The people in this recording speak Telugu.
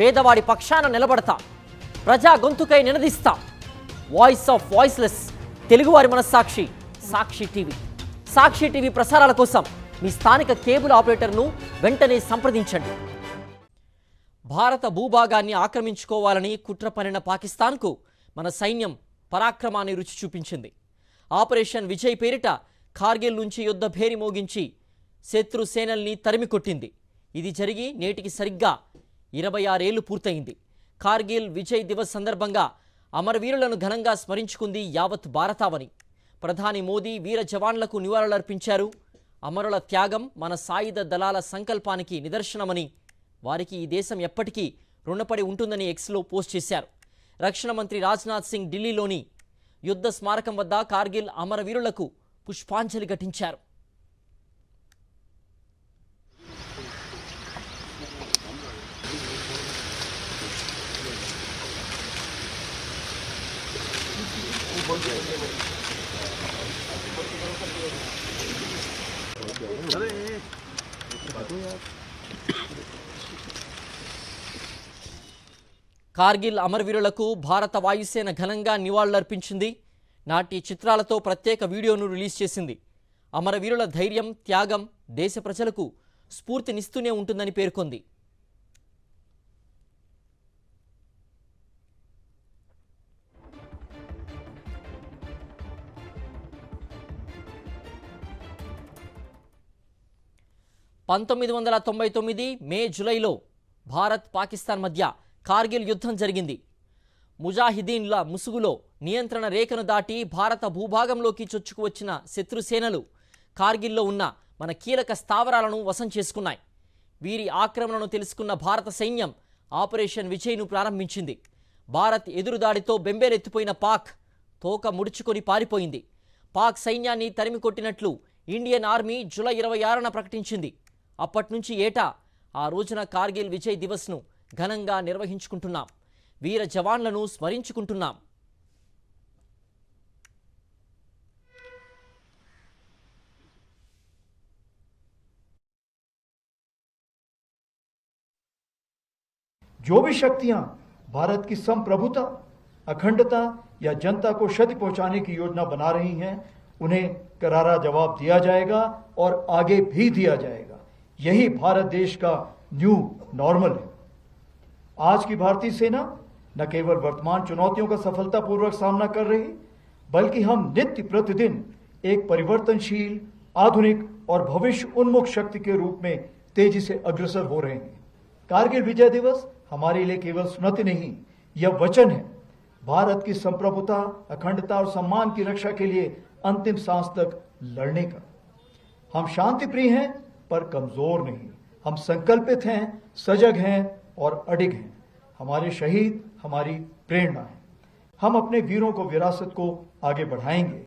పేదవాడి పక్షాన నిలబడతా, ప్రజా గొంతుకై నినదిస్తా. వాయిస్ ఆఫ్ వాయిస్లెస్, తెలుగువారి మనస్సాక్షి, సాక్షి టీవీ. సాక్షి టీవీ ప్రసారాల కోసం మీ స్థానిక కేబుల్ ఆపరేటర్ను వెంటనే సంప్రదించండి. భారత భూభాగాన్ని ఆక్రమించుకోవాలని కుట్ర పన్నిన పాకిస్తాన్కు మన సైన్యం పరాక్రమాన్ని రుచి చూపించింది. ఆపరేషన్ విజయ్ పేరిట కార్గిల్ నుంచి యుద్ధ భేరి మోగించి శత్రు సేనల్ని తరిమికొట్టింది. ఇది జరిగి నేటికి సరిగ్గా 26 ఏళ్లు పూర్తయింది. కార్గిల్ విజయ్ దివస్ సందర్భంగా అమరవీరులను ఘనంగా స్మరించుకుంది యావత్ భారతావని. ప్రధాని మోదీ వీర జవాన్లకు నివాళులర్పించారు. అమరుల త్యాగం మన సాయుధ దళాల సంకల్పానికి నిదర్శనమని, వారికి ఈ దేశం ఎప్పటికీ రుణపడి ఉంటుందని ఎక్స్లో పోస్ట్ చేశారు. రక్షణ మంత్రి రాజ్నాథ్ సింగ్ ఢిల్లీలోని యుద్ధ స్మారకం వద్ద కార్గిల్ అమరవీరులకు పుష్పాంజలి ఘటించారు. కార్గిల్ అమరవీరులకు భారత వాయుసేన ఘనంగా నివాళులర్పించింది. నాటి చిత్రాలతో ప్రత్యేక వీడియోను రిలీజ్ చేసింది. అమరవీరుల ధైర్యం, త్యాగం దేశ ప్రజలకు స్ఫూర్తినిస్తూనే ఉంటుందని పేర్కొంది. మే జూలైలో భారత్ పాకిస్తాన్ మధ్య కార్గిల్ యుద్ధం జరిగింది. ముజాహిదీన్ల ముసుగులో నియంత్రణ రేఖను దాటి భారత భూభాగంలోకి చొచ్చుకు వచ్చిన శత్రుసేనలు కార్గిల్లో ఉన్న మన కీలక స్థావరాలను వశం చేసుకున్నాయి. వీరి ఆక్రమణను తెలుసుకున్న భారత సైన్యం ఆపరేషన్ విజయ్ను ప్రారంభించింది. భారత్ ఎదురుదాడితో బెంబేలెత్తిపోయిన పాక్ తోక ముడుచుకొని పారిపోయింది. పాక్ సైన్యాన్ని తరిమి కొట్టినట్లు ఇండియన్ ఆర్మీ జూలై 26న ప్రకటించింది. అప్పట్నుంచి ఏటా ఆ రోజున కార్గిల్ విజయ్ దివస్ను ఘనంగా నిర్వహించుకుంటున్నాం. వీర జవాన్లను స్మరించుకుంటున్నాం. जो भी शक्तियां भारत की संप्रभुता, अखंडता या जनता को क्षति पहुंचाने की योजना बना रही हैं, उन्हें करारा जवाब दिया जाएगा और आगे भी दिया जाएगा. यही भारत देश का न्यू नॉर्मल है. आज की भारतीय सेना न केवल वर्तमान चुनौतियों का सफलतापूर्वक सामना कर रही, बल्कि हम नित्य प्रतिदिन एक परिवर्तनशील, आधुनिक और भविष्य उन्मुख शक्ति के रूप में तेजी से अग्रसर हो रहे हैं. कारगिल विजय दिवस हमारे लिए केवल स्मृति नहीं, यह वचन है भारत की संप्रभुता, अखंडता और सम्मान की रक्षा के लिए अंतिम सांस तक लड़ने का. हम शांति प्रिय हैं पर कमजोर नहीं. हम संकल्पित हैं, सजग हैं और अडिग हैं. हमारे शहीद हमारी प्रेरणा है. हम अपने वीरों को विरासत को आगे बढ़ाएंगे.